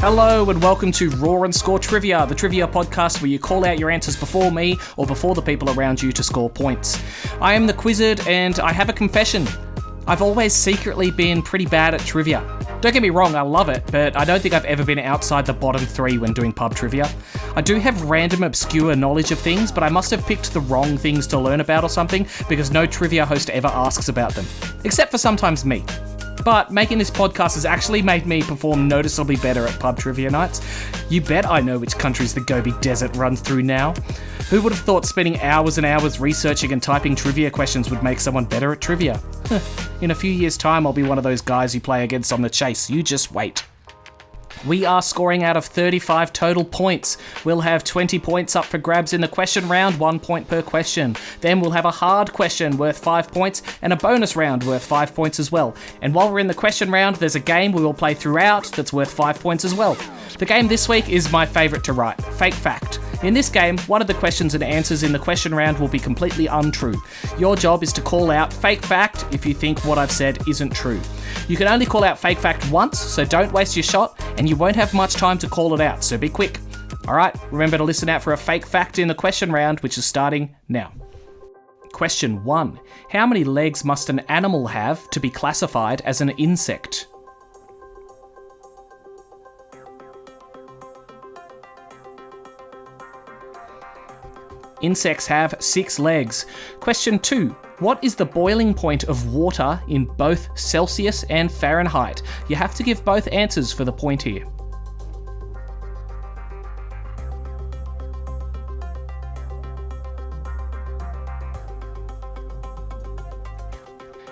Hello and welcome to Raw and Score Trivia, the trivia podcast where you call out your answers before me or before the people around you to score points. I am the Quizzard and I have a confession. I've always secretly been pretty bad at trivia. Don't get me wrong, I love it, but I don't think I've ever been outside the bottom 3 when doing pub trivia. I do have random obscure knowledge of things, but I must have picked the wrong things to learn about or something because no trivia host ever asks about them. Except for sometimes me. But making this podcast has actually made me perform noticeably better at pub trivia nights. You bet I know which countries the Gobi Desert runs through now. Who would have thought spending hours and hours researching and typing trivia questions would make someone better at trivia? In a few years' time, I'll be one of those guys you play against on the chase. You just wait. We are scoring out of 35 total points. We'll have 20 points up for grabs in the question round, 1 point per question. Then we'll have a hard question worth 5 points and a bonus round worth 5 points as well. And while we're in the question round, there's a game we will play throughout that's worth 5 points as well. The game this week is my favourite to write, Fake Fact. In this game, one of the questions and answers in the question round will be completely untrue. Your job is to call out fake fact if you think what I've said isn't true. You can only call out fake fact once, so don't waste your shot, and you won't have much time to call it out, so be quick. Alright, remember to listen out for a fake fact in the question round, which is starting now. Question 1. How many legs must an animal have to be classified as an insect? Insects have 6 legs. Question 2. What is the boiling point of water in both Celsius and Fahrenheit? You have to give both answers for the point here.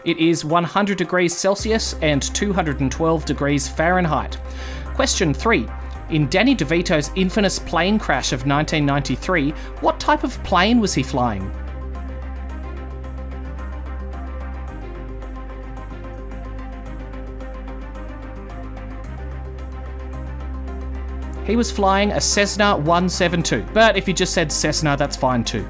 It is 100 degrees Celsius and 212 degrees Fahrenheit. Question 3. In Danny DeVito's infamous plane crash of 1993, what type of plane was he flying? He was flying a Cessna 172, but if you just said Cessna, that's fine too.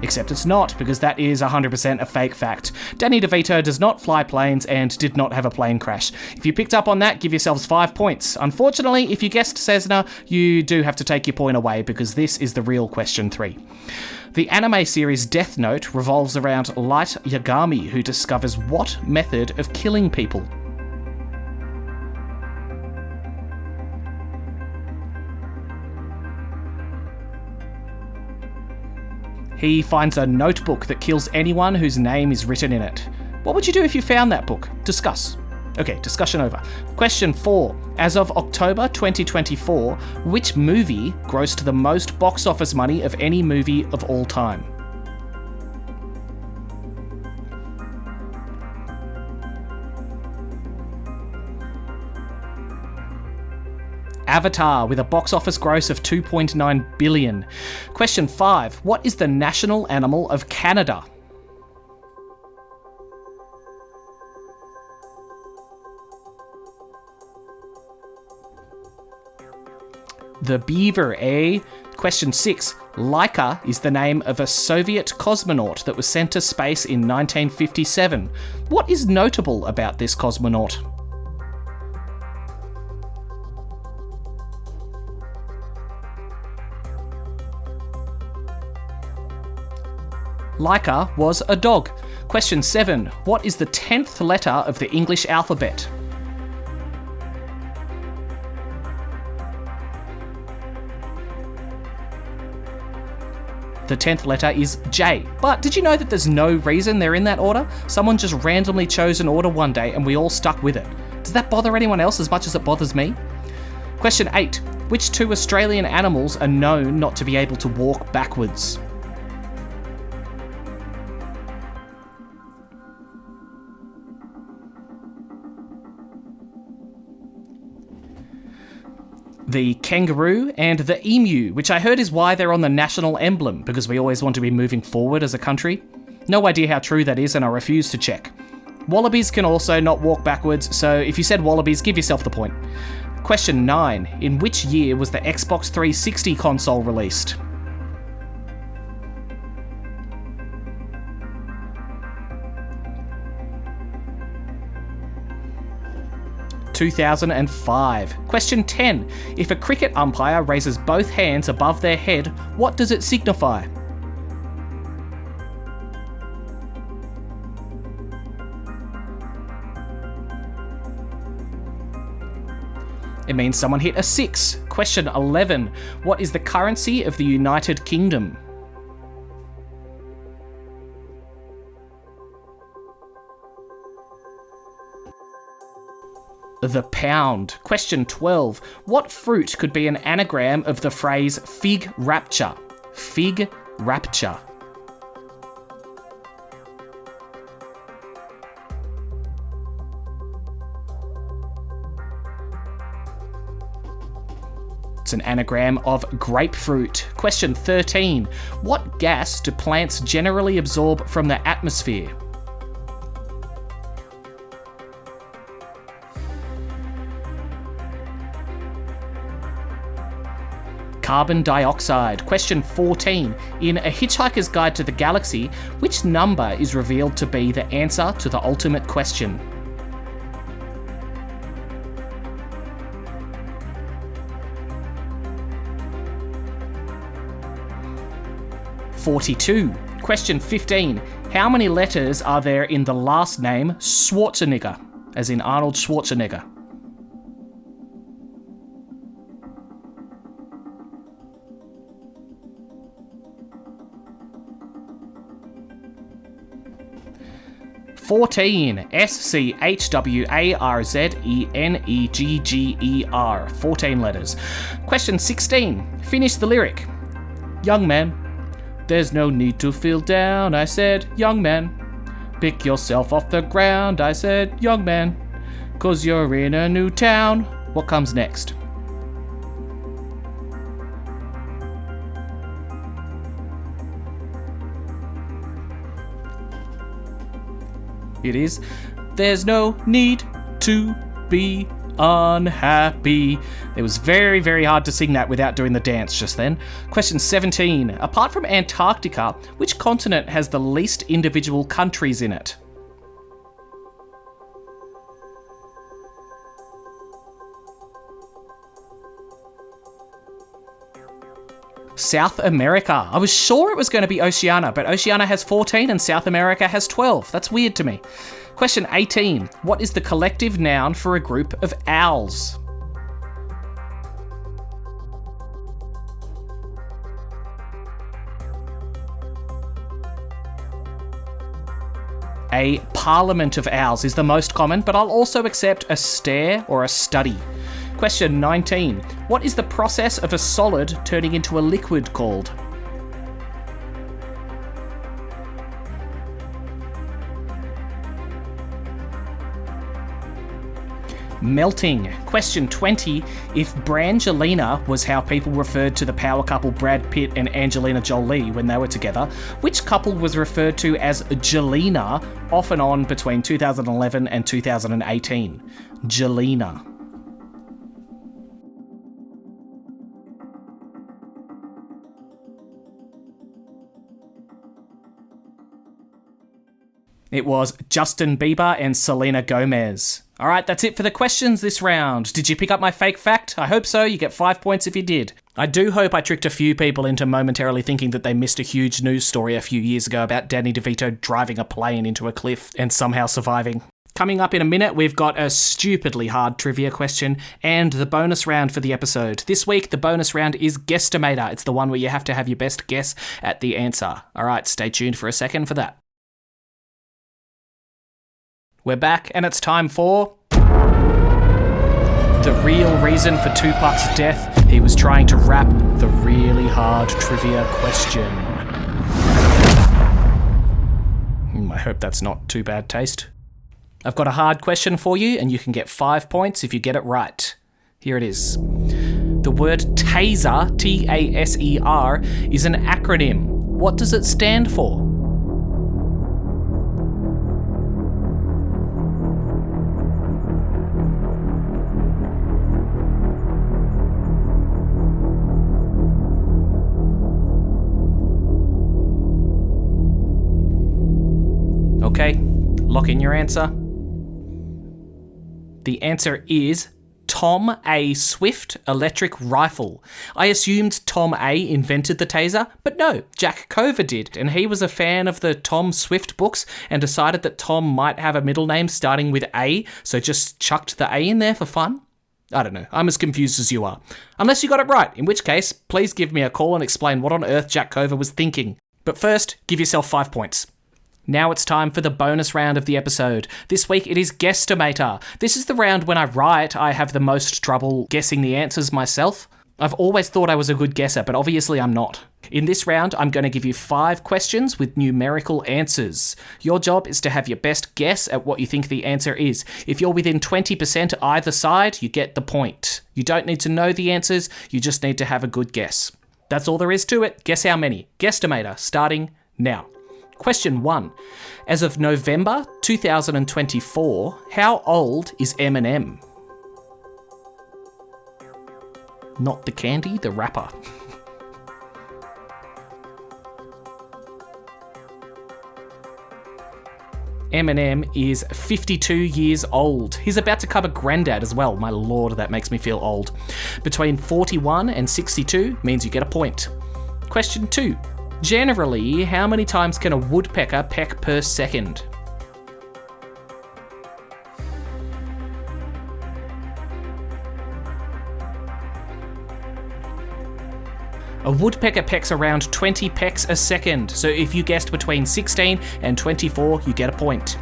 Except it's not, because that is 100% a fake fact. Danny DeVito does not fly planes and did not have a plane crash. If you picked up on that, give yourselves 5 points. Unfortunately, if you guessed Cessna, you do have to take your point away, because this is the real question 3. The anime series Death Note revolves around Light Yagami, who discovers what method of killing people? He finds a notebook that kills anyone whose name is written in it. What would you do if you found that book? Discuss. Okay, discussion over. Question 4. As of October 2024, which movie grossed the most box office money of any movie of all time? Avatar, with a box office gross of $2.9 billion. Question 5. What is the national animal of Canada? The beaver, eh? Question 6. Laika is the name of a Soviet cosmonaut that was sent to space in 1957. What is notable about this cosmonaut? Laika was a dog. Question 7. What is the 10th letter of the English alphabet? The 10th letter is J. But did you know that there's no reason they're in that order? Someone just randomly chose an order one day and we all stuck with it. Does that bother anyone else as much as it bothers me? Question 8. Which 2 Australian animals are known not to be able to walk backwards? The kangaroo and the emu, which I heard is why they're on the national emblem, because we always want to be moving forward as a country. No idea how true that is, and I refuse to check. Wallabies can also not walk backwards, so if you said wallabies, give yourself the point. Question 9. In which year was the Xbox 360 console released? 2005. Question 10. If a cricket umpire raises both hands above their head, what does it signify? It means someone hit a 6. Question 11. What is the currency of the United Kingdom? The pound. Question 12. What fruit could be an anagram of the phrase fig rapture? Fig rapture. It's an anagram of grapefruit. Question 13. What gas do plants generally absorb from the atmosphere? Carbon dioxide. Question 14. In A Hitchhiker's Guide to the Galaxy, which number is revealed to be the answer to the ultimate question? (42). Question 15. How many letters are there in the last name Schwarzenegger, as in Arnold Schwarzenegger? (14). Schwarzenegger. 14 letters. Question 16. Finish the lyric. Young man, there's no need to feel down, I said, young man. Pick yourself off the ground, I said, young man. 'Cause you're in a new town. What comes next? It is, there's no need to be unhappy. It was very, very hard to sing that without doing the dance just then. Question 17. Apart from Antarctica, which continent has the least individual countries in it? South America. I was sure it was going to be Oceania, but Oceania has 14 and South America has 12. That's weird to me. Question 18. What is the collective noun for a group of owls? A parliament of owls is the most common, but I'll also accept a stare or a study. Question 19. What is the process of a solid turning into a liquid called? Melting. Question 20. If Brangelina was how people referred to the power couple Brad Pitt and Angelina Jolie when they were together, which couple was referred to as Jelena off and on between 2011 and 2018? Jelena. It was Justin Bieber and Selena Gomez. All right, that's it for the questions this round. Did you pick up my fake fact? I hope so. You get 5 points if you did. I do hope I tricked a few people into momentarily thinking that they missed a huge news story a few years ago about Danny DeVito driving a plane into a cliff and somehow surviving. Coming up in a minute, we've got a stupidly hard trivia question and the bonus round for the episode. This week, the bonus round is Guesstimator. It's the one where you have to have your best guess at the answer. All right, stay tuned for a second for that. We're back, and it's time for the real reason for Tupac's death. He was trying to rap the really hard trivia question. I hope that's not too bad taste. I've got a hard question for you, and you can get 5 points if you get it right. Here it is. The word TASER, T-A-S-E-R, is an acronym. What does it stand for? Okay, lock in your answer. The answer is Tom A. Swift electric rifle. I assumed Tom A. invented the taser, but no, Jack Cover did, and he was a fan of the Tom Swift books and decided that Tom might have a middle name starting with A, so just chucked the A in there for fun. I don't know, I'm as confused as you are. Unless you got it right, in which case, please give me a call and explain what on earth Jack Cover was thinking. But first, give yourself 5 points. Now it's time for the bonus round of the episode. This week it is Guesstimator. This is the round when I write, I have the most trouble guessing the answers myself. I've always thought I was a good guesser, but obviously I'm not. In this round, I'm going to give you 5 questions with numerical answers. Your job is to have your best guess at what you think the answer is. If you're within 20% either side, you get the point. You don't need to know the answers, you just need to have a good guess. That's all there is to it. Guess how many? Guesstimator, starting now. Question 1. As of November 2024, how old is Eminem? Not the candy, the rapper. Eminem is 52 years old. He's about to cover granddad as well. My lord, that makes me feel old. Between 41 and 62 means you get a point. Question 2. Generally, how many times can a woodpecker peck per second? A woodpecker pecks around 20 pecks a second, so if you guessed between 16 and 24, you get a point.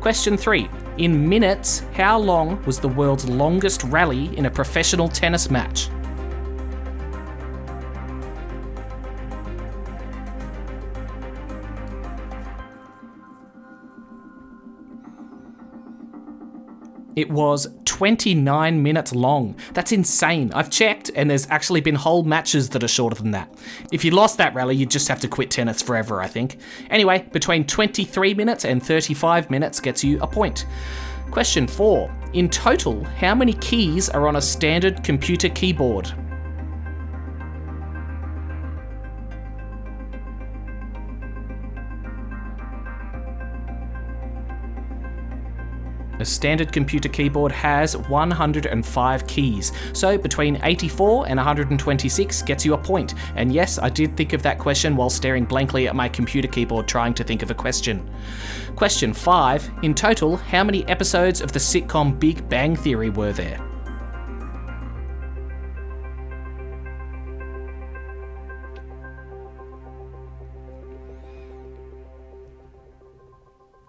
Question 3. In minutes, how long was the world's longest rally in a professional tennis match? It was 29 minutes long. That's insane. I've checked, and there's actually been whole matches that are shorter than that. If you lost that rally, you'd just have to quit tennis forever, I think. Anyway, between 23 minutes and 35 minutes gets you a point. Question 4. In total, how many keys are on a standard computer keyboard? A standard computer keyboard has 105 keys, so between 84 and 126 gets you a point. And yes, I did think of that question while staring blankly at my computer keyboard trying to think of a question. Question 5. In total, how many episodes of the sitcom Big Bang Theory were there?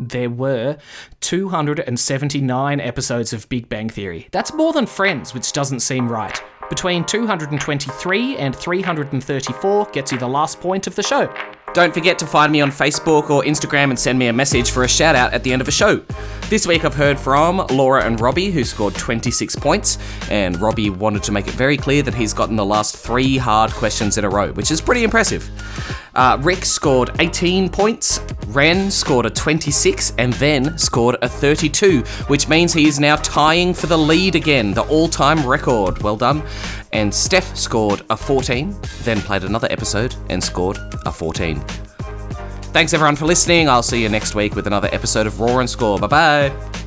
There were 279 episodes of Big Bang Theory. That's more than Friends, which doesn't seem right. Between 223 and 334 gets you the last point of the show. Don't forget to find me on Facebook or Instagram and send me a message for a shout out at the end of a show. This week I've heard from Laura and Robbie, who scored 26 points, and Robbie wanted to make it very clear that he's gotten the last 3 hard questions in a row, which is pretty impressive. Rick scored 18 points, Ren scored a 26, and then scored a 32, which means he is now tying for the lead again, the all-time record. Well done. And Steph scored a 14, then played another episode and scored a 14. Thanks everyone for listening. I'll see you next week with another episode of Roar and Score. Bye-bye.